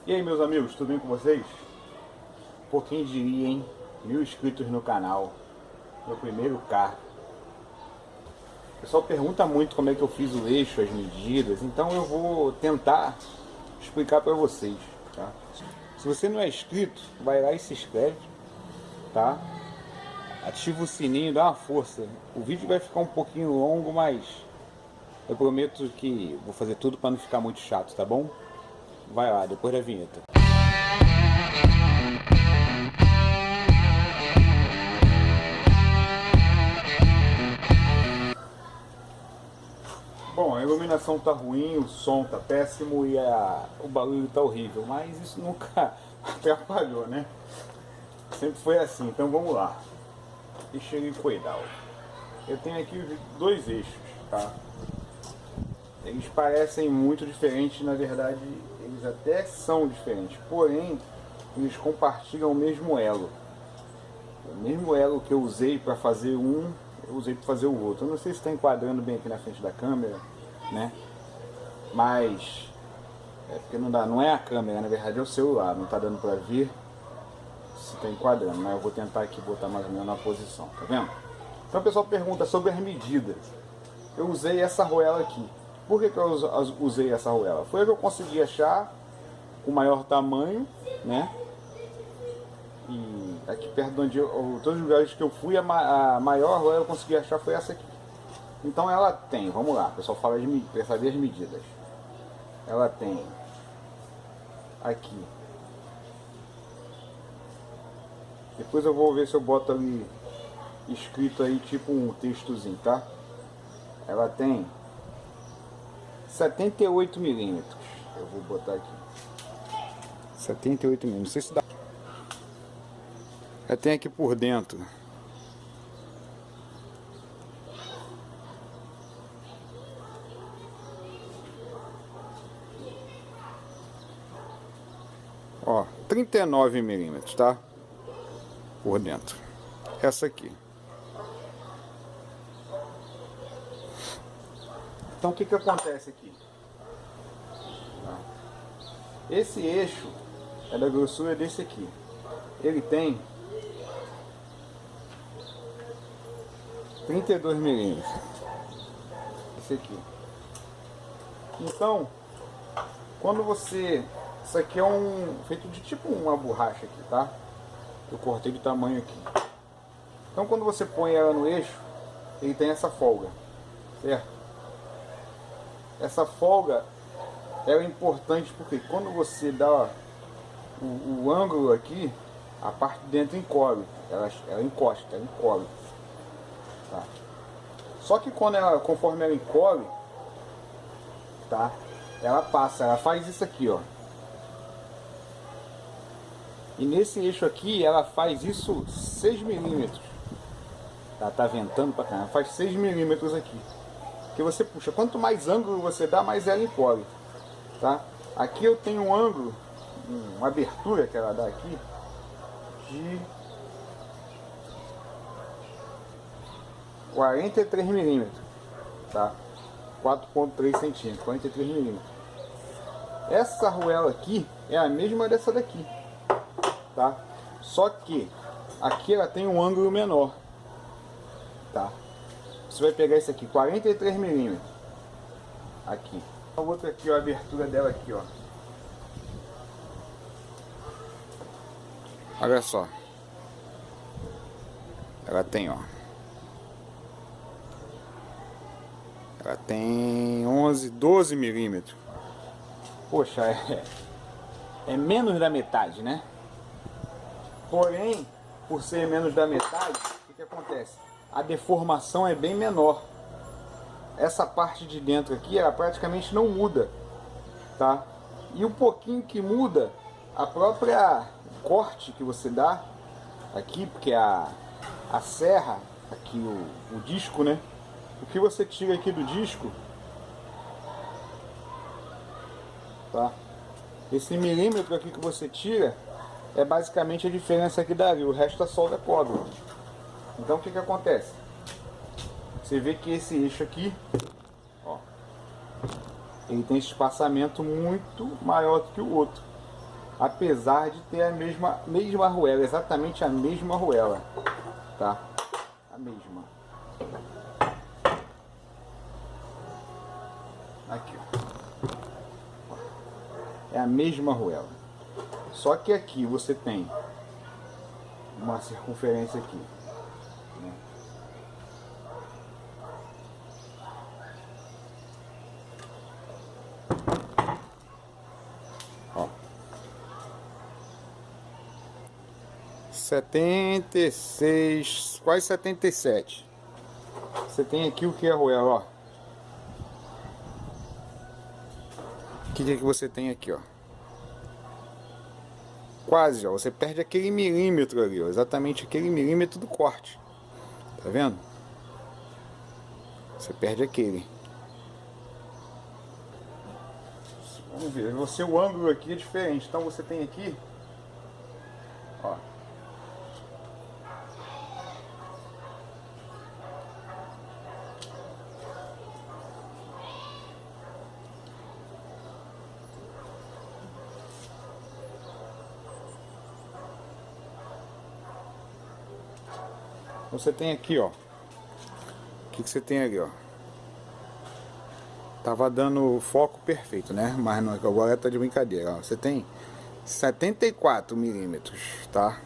E aí, meus amigos, tudo bem com vocês? Pô, quem diria, hein? 1000 inscritos no canal, meu primeiro carro. O pessoal pergunta muito como é que eu fiz o eixo, as medidas, então eu vou tentar explicar para vocês, tá? Se você não é inscrito, vai lá e se inscreve, tá? Ativa o sininho, dá uma força. O vídeo vai ficar um pouquinho longo, mas eu prometo que vou fazer tudo para não ficar muito chato, tá bom? Vai lá, depois da vinheta. Bom, a iluminação tá ruim, o som tá péssimo e o barulho tá horrível, mas isso nunca atrapalhou, né? Sempre foi assim, então vamos lá. Eixo helicoidal. Eu tenho aqui dois eixos, tá? Eles parecem muito diferentes, na verdade eles até são diferentes, porém eles compartilham o mesmo elo. O mesmo elo que eu usei para fazer um, eu usei para fazer o outro. Eu não sei se está enquadrando bem aqui na frente da câmera, né? Mas é porque não dá, não é a câmera, na verdade é o celular, não está dando para ver se está enquadrando, mas eu vou tentar aqui botar mais ou menos na posição, tá vendo? Então o pessoal pergunta sobre as medidas. Eu usei essa arruela aqui. Por que eu usei essa arruela? Foi a que eu consegui achar com maior tamanho, né? E aqui perto de onde todos os lugares que eu fui, a maior arruela que eu consegui achar foi essa aqui. Então ela tem, vamos lá, o pessoal fala para saber as medidas. Ela tem aqui. Depois eu vou ver se eu boto ali escrito aí tipo um textozinho, tá? Ela tem 78 milímetros. Eu vou botar aqui 78 milímetros. Não sei se dá. Ela tem aqui por dentro ó, 39 milímetros, tá? Por dentro. Essa aqui. Então o que acontece aqui? Esse eixo é da grossura desse aqui. Ele tem 32 milímetros. Esse aqui. Então, quando você... Isso aqui é feito de tipo uma borracha aqui, tá? Eu cortei de tamanho aqui. Então quando você põe ela no eixo, ele tem essa folga, certo? Essa folga é importante porque quando você dá o ângulo aqui, a parte de dentro encobre, ela encosta, ela encobre, tá? Só que conforme ela encobre, tá? Ela passa, ela faz isso aqui, ó. E nesse eixo aqui, ela faz isso 6 milímetros. Tá ventando pra caramba, faz 6 milímetros aqui. Que você puxa, quanto mais ângulo você dá, mais ela encobre, tá? Aqui eu tenho um ângulo, uma abertura que ela dá aqui de 43 milímetros, tá? 4,3 centímetros, 43 milímetros. Essa arruela aqui é a mesma dessa daqui, tá? Só que aqui ela tem um ângulo menor, tá? Você vai pegar esse aqui, 43 milímetros, aqui. A outra aqui, ó, a abertura dela aqui, ó. Olha só. Ela tem, ó. Ela tem 11, 12 milímetros. Poxa, é menos da metade, né? Porém, por ser menos da metade, o que acontece? A deformação é bem menor. Essa parte de dentro aqui, ela praticamente não muda, tá? E o pouquinho que muda, a própria corte que você dá aqui, porque a serra, aqui o disco, né? O que você tira aqui do disco, tá? Esse milímetro aqui que você tira é basicamente a diferença aqui dali, o resto a solda cobre. Então o que acontece? Você vê que esse eixo aqui, ó, ele tem espaçamento muito maior do que o outro. apesar de ter a mesma arruela, exatamente a mesma arruela, tá? A mesma. Aqui, ó. É a mesma arruela. Só que aqui você tem uma circunferência aqui, né? Ó. 76, quase 77. Você tem aqui o que é arruela, ó. O que você tem aqui, ó? Quase, ó. Você perde aquele milímetro ali, ó. Exatamente aquele milímetro do corte. Tá vendo? Você perde aquele. Vamos ver. Você, o ângulo aqui é diferente. Então você tem aqui, ó. Você tem aqui, ó. O que você tem ali, ó? Tava dando foco perfeito, né? Mas não, agora tá de brincadeira, ó. Você tem 74 milímetros, tá?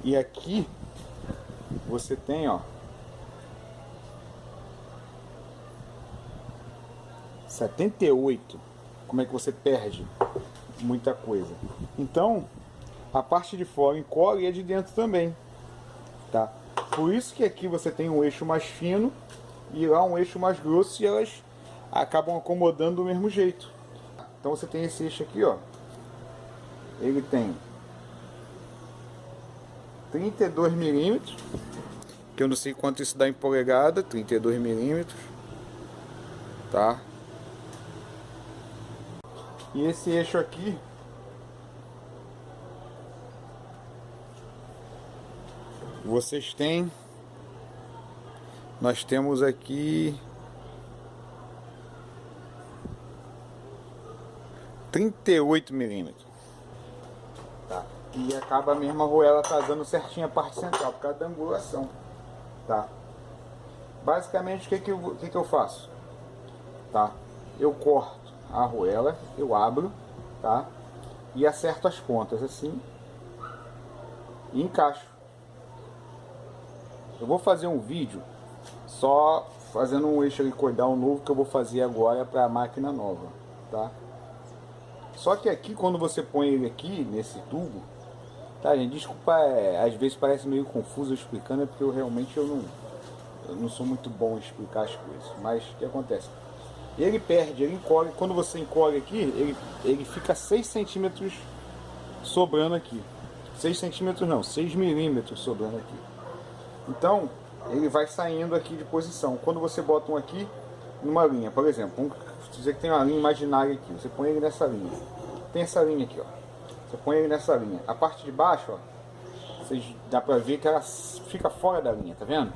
E aqui você tem, ó, 78. Como é que você perde muita coisa? Então, a parte de fora encolhe e a de dentro também, tá? Por isso que aqui você tem um eixo mais fino e lá um eixo mais grosso e elas acabam acomodando do mesmo jeito. Então você tem esse eixo aqui, ó. Ele tem 32 milímetros, que eu não sei quanto isso dá em polegada, 32 milímetros, tá? E esse eixo aqui, vocês têm, nós temos aqui 38 milímetros, tá? E acaba a mesma arruela tá dando certinho a parte central por causa da angulação, tá? Basicamente o que eu faço, tá? Eu corto a arruela, eu abro, tá? E acerto as pontas assim e encaixo. Eu vou fazer um vídeo só fazendo um eixo helicoidal novo que eu vou fazer agora para a máquina nova, tá? Só que aqui, quando você põe ele aqui nesse tubo, tá, gente? Desculpa, às vezes parece meio confuso eu explicando, é porque eu realmente eu não sou muito bom em explicar as coisas. Mas o que acontece? Ele perde, ele encolhe. Quando você encolhe aqui, ele fica 6 centímetros sobrando aqui. 6 centímetros não, 6 milímetros sobrando aqui. Então, ele vai saindo aqui de posição. Quando você bota um aqui numa linha, por exemplo, vamos dizer que tem uma linha imaginária aqui, você põe ele nessa linha. Tem essa linha aqui, ó. Você põe ele nessa linha. A parte de baixo, ó, dá pra ver que ela fica fora da linha, tá vendo?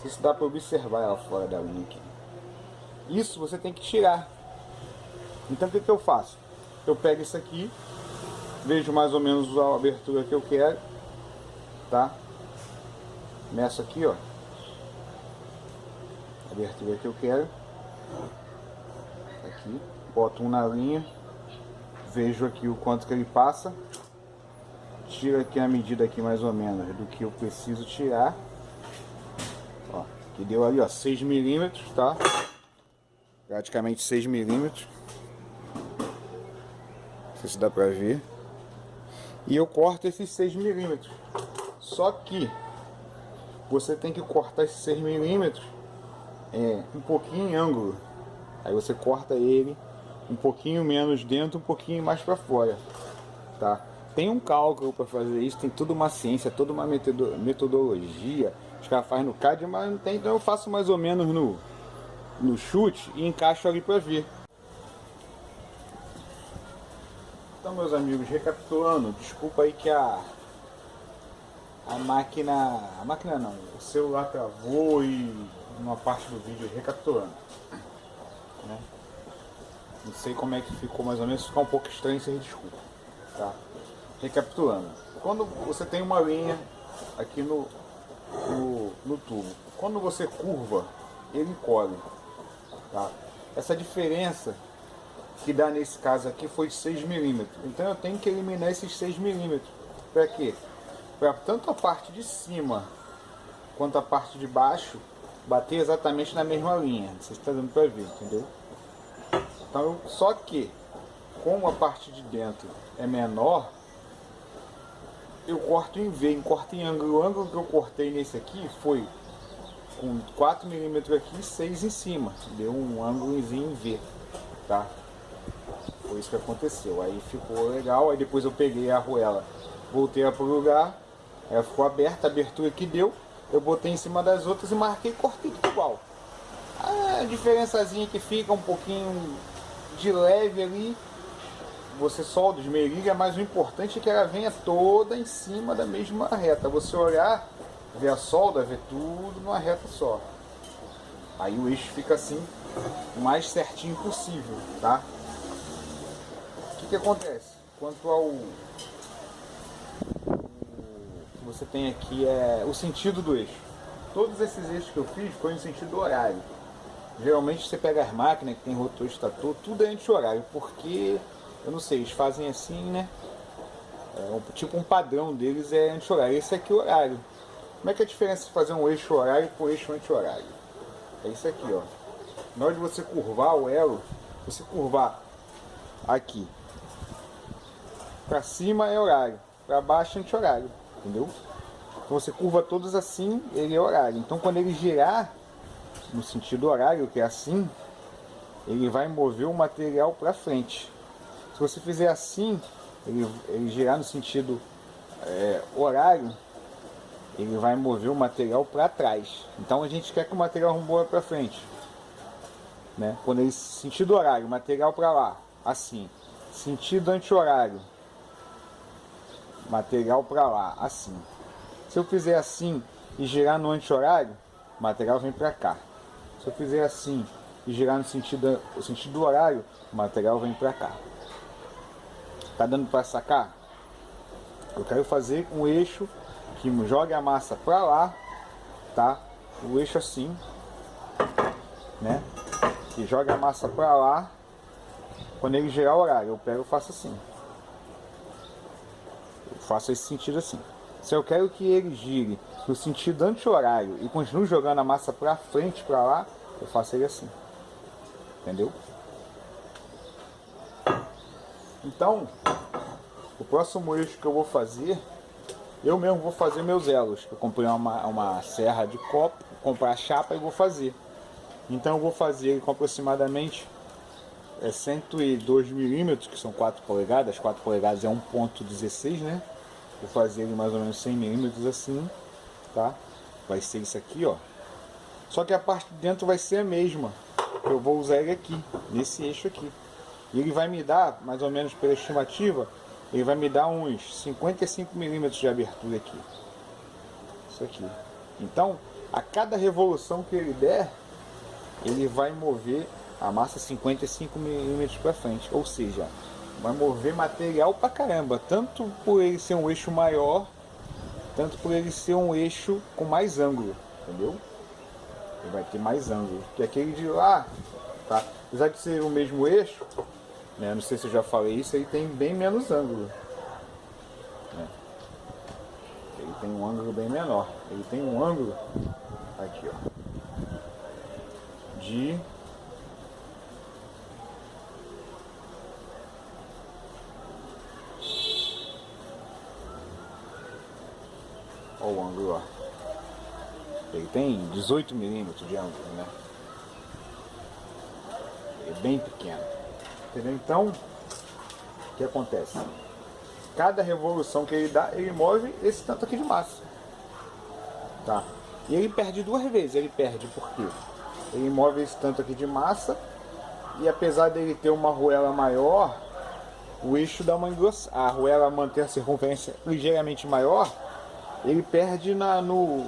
Isso dá pra observar ela fora da linha aqui. Isso você tem que tirar. Então o que eu faço? Eu pego isso aqui, vejo mais ou menos a abertura que eu quero, tá? Meço aqui, ó, a abertura que eu quero, aqui, boto um na linha, vejo aqui o quanto que ele passa, tiro aqui a medida aqui mais ou menos do que eu preciso tirar, ó, que deu ali, ó, 6 milímetros, tá? Praticamente 6 milímetros, não sei se dá pra ver, e eu corto esses 6 milímetros, só que você tem que cortar esses 6 milímetros um pouquinho em ângulo. Aí você corta ele um pouquinho menos dentro, um pouquinho mais para fora, tá? Tem um cálculo para fazer isso, tem toda uma ciência, toda uma metodologia. Os caras fazem no CAD, mas não tem, então eu faço mais ou menos no chute e encaixo ali para ver. Então, meus amigos, recapitulando, desculpa aí que a máquina não, o celular travou e uma parte do vídeo recapitulando, né? Não sei como é que ficou mais ou menos, se ficar um pouco estranho, você me desculpa. Tá? Recapitulando. Quando você tem uma linha aqui no tubo, quando você curva, ele encolhe. Tá? Essa diferença que dá nesse caso aqui foi 6 milímetros. Então eu tenho que eliminar esses 6 milímetros. Para quê? Para tanto a parte de cima quanto a parte de baixo bater exatamente na mesma linha. Vocês estão dando para ver, entendeu? Então, só que como a parte de dentro é menor, eu corto em V, corto em ângulo. O ângulo que eu cortei nesse aqui foi com 4 milímetros aqui e 6 em cima. Deu um ângulozinho em V, tá? Foi isso que aconteceu. Aí ficou legal. Aí depois eu peguei a arruela, voltei ela pro lugar. Ela ficou aberta, a abertura que deu. Eu botei em cima das outras e marquei e cortei tudo igual. A diferençazinha que fica um pouquinho de leve ali, você solda, esmerilha, mas o importante é que ela venha toda em cima da mesma reta. Você olhar, ver a solda, ver tudo numa reta só. Aí o eixo fica assim, o mais certinho possível, tá? O que acontece? Quanto ao que você tem aqui é o sentido do eixo. Todos esses eixos que eu fiz foi no sentido horário. Geralmente você pega as máquinas que tem rotor, estator, tudo é anti-horário, porque, eu não sei, eles fazem assim, né? Tipo um padrão deles é anti-horário. Esse aqui é o horário. Como é que é a diferença de fazer um eixo horário com eixo anti-horário? É isso aqui, ó. Na hora de você curvar o elo, você curvar aqui para cima é horário, para baixo é anti-horário, entendeu? Então você curva todos assim, ele é horário. Então quando ele girar no sentido horário, que é assim, ele vai mover o material para frente. Se você fizer assim, ele girar no sentido horário, ele vai mover o material para trás. Então a gente quer que o material rumboe para frente, né? Quando ele sentido horário, material para lá, assim. Sentido anti-horário, material para lá, assim. Se eu fizer assim e girar no anti-horário, o material vem para cá. Se eu fizer assim e girar no sentido horário, o material vem para cá. Tá dando para sacar? Eu quero fazer um eixo que jogue a massa para lá, tá? O eixo assim, né? Que joga a massa para lá. Quando ele girar o horário, eu pego e faço assim. Eu faço esse sentido assim. Se eu quero que ele gire no sentido anti-horário e continue jogando a massa para frente, para lá, eu faço ele assim. Entendeu? Então, o próximo eixo que eu vou fazer, eu mesmo vou fazer meus elos. Eu comprei uma serra de copo, comprar a chapa e vou fazer. Então eu vou fazer ele com aproximadamente 102 milímetros, que são 4 polegadas. 4 polegadas é 1,16, né? Vou fazer ele mais ou menos 100 milímetros assim, tá? Vai ser isso aqui, ó. Só que a parte de dentro vai ser a mesma. Eu vou usar ele aqui, nesse eixo aqui. E ele vai me dar, mais ou menos pela estimativa, ele vai me dar uns 55 milímetros de abertura aqui. Isso aqui. Então, a cada revolução que ele der, ele vai mover a massa 55 milímetros para frente. Ou seja, vai mover material pra caramba. Tanto por ele ser um eixo maior, tanto por ele ser um eixo com mais ângulo. Entendeu? Ele vai ter mais ângulo. Que aquele de lá, tá? Apesar de ser o mesmo eixo, né? Não sei se eu já falei isso, ele tem bem menos ângulo. Né? Ele tem um ângulo bem menor. Ele tem um ângulo aqui, ó, de olha o ângulo, ó. Ele tem 18 milímetros de ângulo, né? É bem pequeno. Entendeu? Então, o que acontece? Cada revolução que ele dá, ele move esse tanto aqui de massa. Tá? E ele perde duas vezes. Ele perde porque ele move esse tanto aqui de massa. E apesar dele ter uma arruela maior, o eixo dá uma engrossada. A arruela mantém a circunferência ligeiramente maior. Ele perde no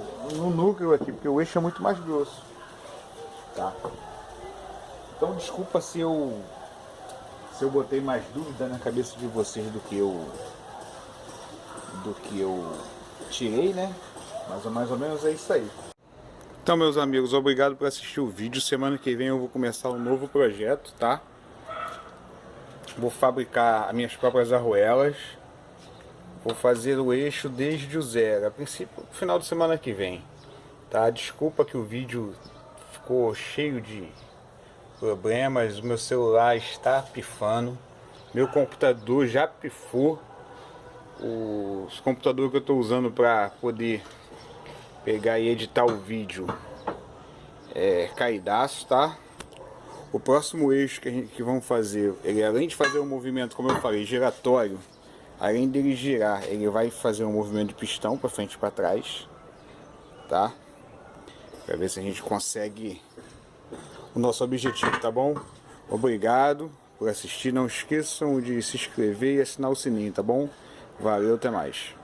núcleo aqui, porque o eixo é muito mais grosso. Tá? Então desculpa se eu se eu botei mais dúvida na cabeça de vocês do que eu tirei, né? Mas mais ou menos é isso aí. Então, meus amigos, obrigado por assistir o vídeo. Semana que vem eu vou começar um novo projeto, tá? Vou fabricar as minhas próprias arruelas. Vou fazer o eixo desde o zero, a princípio, final de semana que vem, tá? Desculpa que o vídeo ficou cheio de problemas, o meu celular está pifando, meu computador já pifou, os computadores que eu estou usando para poder pegar e editar o vídeo caidaço, tá? O próximo eixo que vamos fazer, ele além de fazer um movimento, como eu falei, giratório, além dele girar, ele vai fazer um movimento de pistão para frente e para trás, tá? Para ver se a gente consegue o nosso objetivo, tá bom? Obrigado por assistir, não esqueçam de se inscrever e assinar o sininho, tá bom? Valeu, até mais.